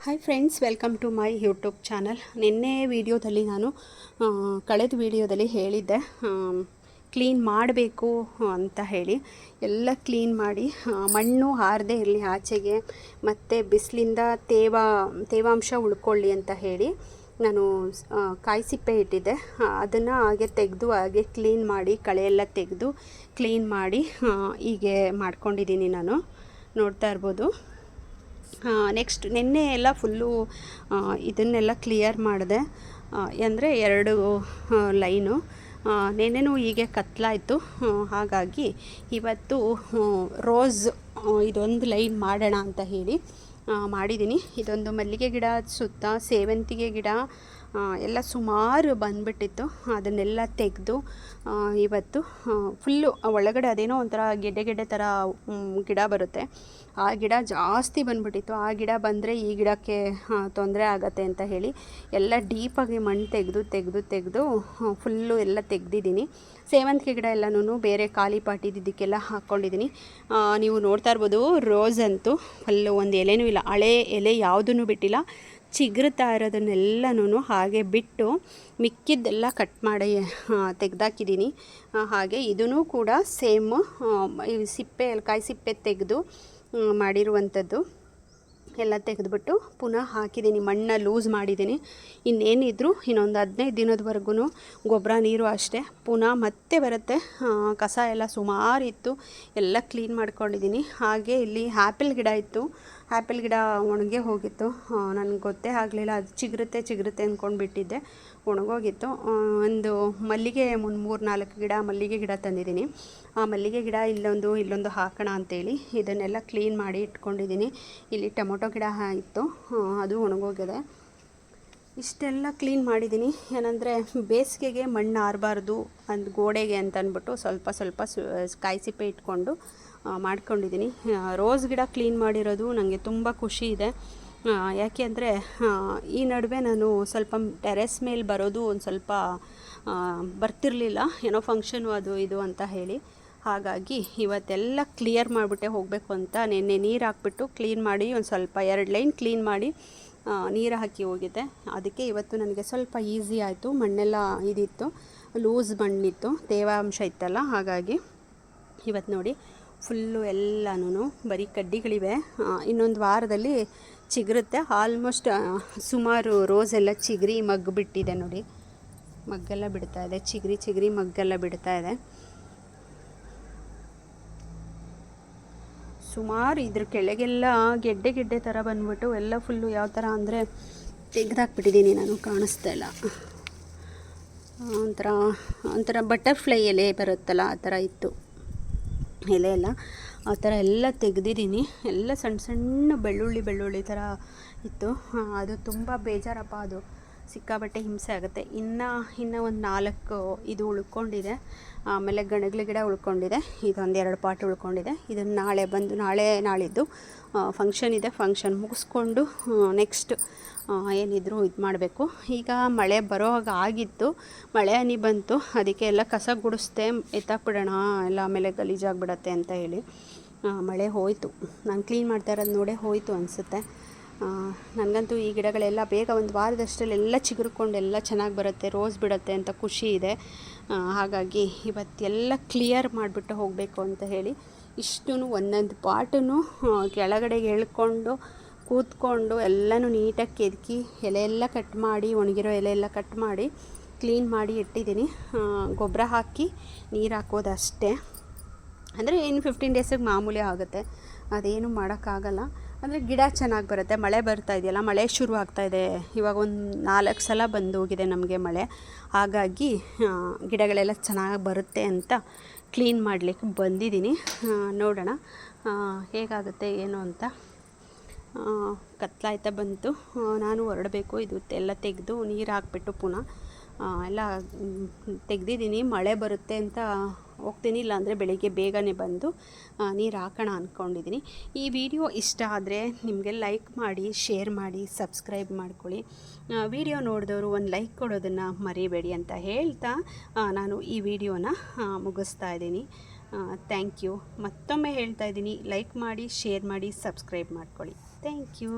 Hi friends, welcome to my YouTube channel. ನಿನ್ನೆ ವಿಡಿಯೋದಲ್ಲಿ ನಾನು ಕಳೆದ ವಿಡಿಯೋದಲ್ಲಿ ಹೇಳಿದ್ದೆ ಕ್ಲೀನ್ ಮಾಡಬೇಕು ಅಂತ ಹೇಳಿ. ಎಲ್ಲ ಕ್ಲೀನ್ ಮಾಡಿ ಮಣ್ಣು ಹಾರದೇ ಇರಲಿ ಆಚೆಗೆ, ಮತ್ತು ಬಿಸಿಲಿಂದ ತೇವಾಂಶ ಉಳ್ಕೊಳ್ಳಿ ಅಂತ ಹೇಳಿ ನಾನು ಕಾಯಿ ಸಿಪ್ಪೆ ಇಟ್ಟಿದ್ದೆ. ಅದನ್ನು ಹಾಗೆ ತೆಗೆದು ಹಾಗೆ ಕ್ಲೀನ್ ಮಾಡಿ, ಕಳೆಯೆಲ್ಲ ತೆಗೆದು ಕ್ಲೀನ್ ಮಾಡಿ ಹೀಗೆ ಮಾಡ್ಕೊಂಡಿದ್ದೀನಿ. ನಾನು ನೋಡ್ತಾ ಇರ್ಬೋದು. ನೆಕ್ಸ್ಟ್ ನಿನ್ನೆ ಎಲ್ಲ ಫುಲ್ಲು ಇದನ್ನೆಲ್ಲ ಕ್ಲಿಯರ್ ಮಾಡಿದೆ. ಅಂದರೆ 2 ಲೈನು ನೆನ್ನೆನೂ ಹೀಗೆ ಕತ್ಲಾಯಿತು. ಹಾಗಾಗಿ ಇವತ್ತು ರೋಸ್ ಇದೊಂದು ಲೈನ್ ಮಾಡೋಣ ಅಂತ ಹೇಳಿ ಮಾಡಿದ್ದೀನಿ. ಇದೊಂದು ಮಲ್ಲಿಗೆ ಗಿಡ ಸುತ್ತ ಸೇವಂತಿಗೆ ಗಿಡ ಎಲ್ಲ ಸುಮಾರು ಬಂದುಬಿಟ್ಟಿತ್ತು. ಅದನ್ನೆಲ್ಲ ತೆಗೆದು ಇವತ್ತು ಫುಲ್ಲು ಒಳಗಡೆ ಅದೇನೋ ಒಂಥರ ಗೆಡ್ಡೆ ಥರ ಗಿಡ ಬರುತ್ತೆ, ಆ ಗಿಡ ಜಾಸ್ತಿ ಬಂದುಬಿಟ್ಟಿತ್ತು. ಆ ಗಿಡ ಬಂದರೆ ಈ ಗಿಡಕ್ಕೆ ತೊಂದರೆ ಆಗತ್ತೆ ಅಂತ ಹೇಳಿ ಎಲ್ಲ ಡೀಪಾಗಿ ಮಣ್ಣು ತೆಗೆದು ಫುಲ್ಲು ಎಲ್ಲ ತೆಗೆದಿದ್ದೀನಿ. ಸೇವಂತಿಗೆ ಗಿಡ ಎಲ್ಲನೂ ಬೇರೆ ಖಾಲಿ ಪಾಟಿದ್ದಕ್ಕೆಲ್ಲ ಹಾಕ್ಕೊಂಡಿದ್ದೀನಿ. ನೀವು ನೋಡ್ತಾ ಇರ್ಬೋದು, ರೋಸ್ ಅಂತೂ ಫುಲ್ಲು ಒಂದು ಎಲೆನೂ ಇಲ್ಲ, ಹಳೆ ಎಲೆ ಯಾವುದೂ ಬಿಟ್ಟಿಲ್ಲ. ಚಿಗುರುತ್ತಾ ಇರೋದನ್ನೆಲ್ಲನೂ ಹಾಗೆ ಬಿಟ್ಟು ಮಿಕ್ಕಿದ್ದೆಲ್ಲ ಕಟ್ ಮಾಡಿ ತೆಗೆದಾಕಿದ್ದೀನಿ. ಹಾಗೆ ಇದೂ ಕೂಡ ಸೇಮು ಕಾಯಿ ಸಿಪ್ಪೆ ತೆಗೆದು ಮಾಡಿರುವಂಥದ್ದು. ಎಲ್ಲ ತೆಗೆದುಬಿಟ್ಟು ಪುನಃ ಹಾಕಿದ್ದೀನಿ, ಮಣ್ಣು ಲೂಸ್ ಮಾಡಿದ್ದೀನಿ. ಇನ್ನೇನಿದ್ರು ಇನ್ನೊಂದು 15 ದಿನದವರೆಗೂ ಗೊಬ್ಬರ ನೀರು ಅಷ್ಟೇ. ಪುನಃ ಮತ್ತೆ ಬರುತ್ತೆ. ಕಸ ಎಲ್ಲ ಸುಮಾರು ಇತ್ತು, ಎಲ್ಲ ಕ್ಲೀನ್ ಮಾಡ್ಕೊಂಡಿದ್ದೀನಿ. ಹಾಗೆ ಇಲ್ಲಿ ಆ್ಯಪಲ್ ಗಿಡ ಇತ್ತು, ಆ್ಯಪಲ್ ಗಿಡ ಒಣಗೆ ಹೋಗಿತ್ತು. ನನಗೆ ಗೊತ್ತೇ ಆಗಲಿಲ್ಲ, ಅದು ಚಿಗುರುತ್ತೆ ಅಂದ್ಕೊಂಡು ಬಿಟ್ಟಿದ್ದೆ, ಒಣಗೋಗಿತ್ತು. ಒಂದು ಮಲ್ಲಿಗೆ 3-4 ಗಿಡ ಮಲ್ಲಿಗೆ ಗಿಡ ತಂದಿದ್ದೀನಿ. ಆ ಮಲ್ಲಿಗೆ ಗಿಡ ಇಲ್ಲೊಂದು ಹಾಕೋಣ ಅಂತೇಳಿ ಇದನ್ನೆಲ್ಲ ಕ್ಲೀನ್ ಮಾಡಿ ಇಟ್ಕೊಂಡಿದ್ದೀನಿ. ಇಲ್ಲಿ ಟೊಮೊಟೊ ಗಿಡ ಇತ್ತು, ಅದು ಒಣಗೋಗಿದೆ. ಇಷ್ಟೆಲ್ಲ ಕ್ಲೀನ್ ಮಾಡಿದ್ದೀನಿ. ಏನಂದರೆ ಬೇಸಿಗೆಗೆ ಮಣ್ಣು ಆರಬಾರ್ದು ಗೋಡೆಗೆ ಅಂತ ಅಂದ್ಬಿಟ್ಟು ಸ್ವಲ್ಪ ಕಾಯಿ ಸಿಪ್ಪೆ ಇಟ್ಕೊಂಡು ಮಾಡ್ಕೊಂಡಿದ್ದೀನಿ. ರೋಸ್ ಗಿಡ ಕ್ಲೀನ್ ಮಾಡಿರೋದು ನನಗೆ ತುಂಬ ಖುಷಿ ಇದೆ. ಯಾಕೆ ಅಂದರೆ ಈ ನಡುವೆ ನಾನು ಸ್ವಲ್ಪ ಟೆರೆಸ್ ಮೇಲೆ ಬರೋದು ಒಂದು ಸ್ವಲ್ಪ ಬರ್ತಿರಲಿಲ್ಲ, ಏನೋ ಫಂಕ್ಷನು ಅದು ಇದು ಅಂತ ಹೇಳಿ. ಹಾಗಾಗಿ ಇವತ್ತೆಲ್ಲ ಕ್ಲಿಯರ್ ಮಾಡಿಬಿಟ್ಟೆ ಹೋಗಬೇಕು ಅಂತ ನೆನ್ನೆ ನೀರು ಹಾಕ್ಬಿಟ್ಟು ಕ್ಲೀನ್ ಮಾಡಿ ಒಂದು ಸ್ವಲ್ಪ 2 ಲೈನ್ ಕ್ಲೀನ್ ಮಾಡಿ ನೀರು ಹಾಕಿ ಹೋಗಿದ್ದೆ. ಅದಕ್ಕೆ ಇವತ್ತು ನನಗೆ ಸ್ವಲ್ಪ ಈಸಿ ಆಯಿತು. ಮಣ್ಣೆಲ್ಲ ಇದಿತ್ತು, ಲೂಸ್ ಮಣ್ಣಿತ್ತು, ತೇವಾಂಶ ಇತ್ತಲ್ಲ. ಹಾಗಾಗಿ ಇವತ್ತು ನೋಡಿ ಫುಲ್ಲು ಎಲ್ಲನೂ ಬರೀ ಕಡ್ಡಿಗಳಿವೆ. ಇನ್ನೊಂದು ವಾರದಲ್ಲಿ ಚಿಗುರುತ್ತೆ. ಆಲ್ಮೋಸ್ಟ್ ಸುಮಾರು ರೋಸ್ ಎಲ್ಲ ಚಿಗುರಿ ಬಿಟ್ಟಿದೆ ನೋಡಿ, ಮಗ್ಗೆಲ್ಲ ಬಿಡ್ತಾಯಿದೆ, ಚಿಗುರಿ ಮಗ್ಗೆಲ್ಲ ಬಿಡ್ತಾಯಿದೆ. ಸುಮಾರು ಇದ್ರ ಕೆಳಗೆಲ್ಲ ಗೆಡ್ಡೆ ಥರ ಬಂದ್ಬಿಟ್ಟು ಎಲ್ಲ ಫುಲ್ಲು ಯಾವ ಥರ ಅಂದರೆ ತೆಗೆದಾಕ್ಬಿಟ್ಟಿದ್ದೀನಿ ನಾನು, ಕಾಣಿಸ್ತಾ ಇಲ್ಲ. ಒಂಥರ ಬಟರ್ಫ್ಲೈ ಎಲೆ ಬರುತ್ತಲ್ಲ, ಆ ಥರ ಇತ್ತು ಎಲೆ ಎಲ್ಲ. ಆ ಥರ ಎಲ್ಲ ತೆಗೆದಿದ್ದೀನಿ. ಎಲ್ಲ ಸಣ್ಣ ಬೆಳ್ಳುಳ್ಳಿ ಥರ ಇತ್ತು. ಅದು ತುಂಬ ಬೇಜಾರಪ್ಪ, ಅದು ಸಿಕ್ಕಾಬಟ್ಟೆ ಹಿಂಸೆ ಆಗುತ್ತೆ. ಇನ್ನು ಒಂದು 4 ಇದು ಉಳ್ಕೊಂಡಿದೆ. ಆಮೇಲೆ ಗಣಗ್ಲ ಗಿಡ ಉಳ್ಕೊಂಡಿದೆ, ಇದೊಂದು 2 ಪಾಟ್ ಉಳ್ಕೊಂಡಿದೆ. ಇದನ್ನು ನಾಳೆ ನಾಳಿದ್ದು ಫಂಕ್ಷನ್ ಇದೆ. ಫಂಕ್ಷನ್ ಮುಗಿಸ್ಕೊಂಡು ನೆಕ್ಸ್ಟ್ ಏನಿದ್ರು ಇದು ಮಾಡಬೇಕು. ಈಗ ಮಳೆ ಬರೋ ಹಾಗೆ ಆಗಿತ್ತು, ಮಳೆ ಹನಿ ಬಂತು, ಅದಕ್ಕೆ ಎಲ್ಲ ಕಸ ಗುಡಿಸ್ದೆ, ಎತ್ತಾಕ್ಬಿಡೋಣ ಎಲ್ಲ, ಆಮೇಲೆ ಗಲೀಜಾಗಿಬಿಡತ್ತೆ ಅಂತ ಹೇಳಿ ಮಳೆ ಹೋಯಿತು. ನಾನು ಕ್ಲೀನ್ ಮಾಡ್ತಾ ಇರೋದು ನೋಡೇ ಹೋಯಿತು ಅನಿಸುತ್ತೆ. ನನಗಂತೂ ಈ ಗಿಡಗಳೆಲ್ಲ ಬೇಗ ಒಂದು ವಾರದಷ್ಟರಲ್ಲಿ ಎಲ್ಲ ಚಿಗುರ್ಕೊಂಡು ಎಲ್ಲ ಚೆನ್ನಾಗಿ ಬರುತ್ತೆ, ರೋಸ್ ಬಿಡುತ್ತೆ ಅಂತ ಖುಷಿ ಇದೆ. ಹಾಗಾಗಿ ಇವತ್ತೆಲ್ಲ ಕ್ಲಿಯರ್ ಮಾಡಿಬಿಟ್ಟು ಹೋಗಬೇಕು ಅಂತ ಹೇಳಿ ಇಷ್ಟೂ ಒಂದೊಂದು ಪಾಟನ್ನು ಕೆಳಗಡೆಗೆ ಎಳ್ಕೊಂಡು ಕೂತ್ಕೊಂಡು ಎಲ್ಲನೂ ನೀಟಾಗಿ ಕೆದಕಿ ಎಲೆ ಎಲ್ಲ ಕಟ್ ಮಾಡಿ, ಒಣಗಿರೋ ಎಲೆ ಎಲ್ಲ ಕಟ್ ಮಾಡಿ ಕ್ಲೀನ್ ಮಾಡಿ ಇಟ್ಟಿದ್ದೀನಿ. ಗೊಬ್ಬರ ಹಾಕಿ ನೀರು ಹಾಕೋದು ಅಷ್ಟೇ. ಅಂದರೆ ಇನ್ನು 15 ಡೇಸಿಗೆ ಮಾಮೂಲಿ ಆಗುತ್ತೆ, ಅದೇನು ಮಾಡೋಕ್ಕಾಗಲ್ಲ. ಅಂದರೆ ಗಿಡ ಚೆನ್ನಾಗಿ ಬರುತ್ತೆ. ಮಳೆ ಬರ್ತಾ ಇದೆಯಲ್ಲ, ಮಳೆ ಶುರು ಆಗ್ತಾಯಿದೆ. ಇವಾಗ ಒಂದು 4 ಸಲ ಬಂದು ಹೋಗಿದೆ ನಮಗೆ ಮಳೆ. ಹಾಗಾಗಿ ಗಿಡಗಳೆಲ್ಲ ಚೆನ್ನಾಗಿ ಬರುತ್ತೆ ಅಂತ ಕ್ಲೀನ್ ಮಾಡಲಿಕ್ಕೆ ಬಂದಿದ್ದೀನಿ. ನೋಡೋಣ ಹೇಗಾಗುತ್ತೆ ಏನು ಅಂತ. ಕತ್ಲಾಯ್ತಾ ಬಂತು, ನಾನು ಹೊರಡಬೇಕು. ಇದು ಎಲ್ಲ ತೆಗೆದು ನೀರು ಹಾಕ್ಬಿಟ್ಟು ಪುನಃ ಎಲ್ಲ ತೆಗೆದಿದ್ದೀನಿ. ಮಳೆ ಬರುತ್ತೆ ಅಂತ ಹೋಗ್ತೀನಿ, ಇಲ್ಲಾಂದರೆ ಬೆಳಿಗ್ಗೆ ಬೇಗನೆ ಬಂದು ನೀರು ಹಾಕೋಣ ಅಂದ್ಕೊಂಡಿದ್ದೀನಿ. ಈ ವಿಡಿಯೋ ಇಷ್ಟ ಆದರೆ ನಿಮಗೆ ಲೈಕ್ ಮಾಡಿ, ಶೇರ್ ಮಾಡಿ, ಸಬ್ಸ್ಕ್ರೈಬ್ ಮಾಡ್ಕೊಳ್ಳಿ. ವಿಡಿಯೋ ನೋಡಿದವರು ಒಂದು ಲೈಕ್ ಕೊಡೋದನ್ನು ಮರಿಬೇಡಿ ಅಂತ ಹೇಳ್ತಾ ನಾನು ಈ ವಿಡಿಯೋನ ಮುಗಿಸ್ತಾ ಇದ್ದೀನಿ. Thank you. ಮತ್ತೊಮ್ಮೆ ಹೇಳ್ತಾ ಇದ್ದೀನಿ, ಲೈಕ್ ಮಾಡಿ, ಶೇರ್ ಮಾಡಿ, ಸಬ್ಸ್ಕ್ರೈಬ್ ಮಾಡ್ಕೊಳ್ಳಿ. Thank you.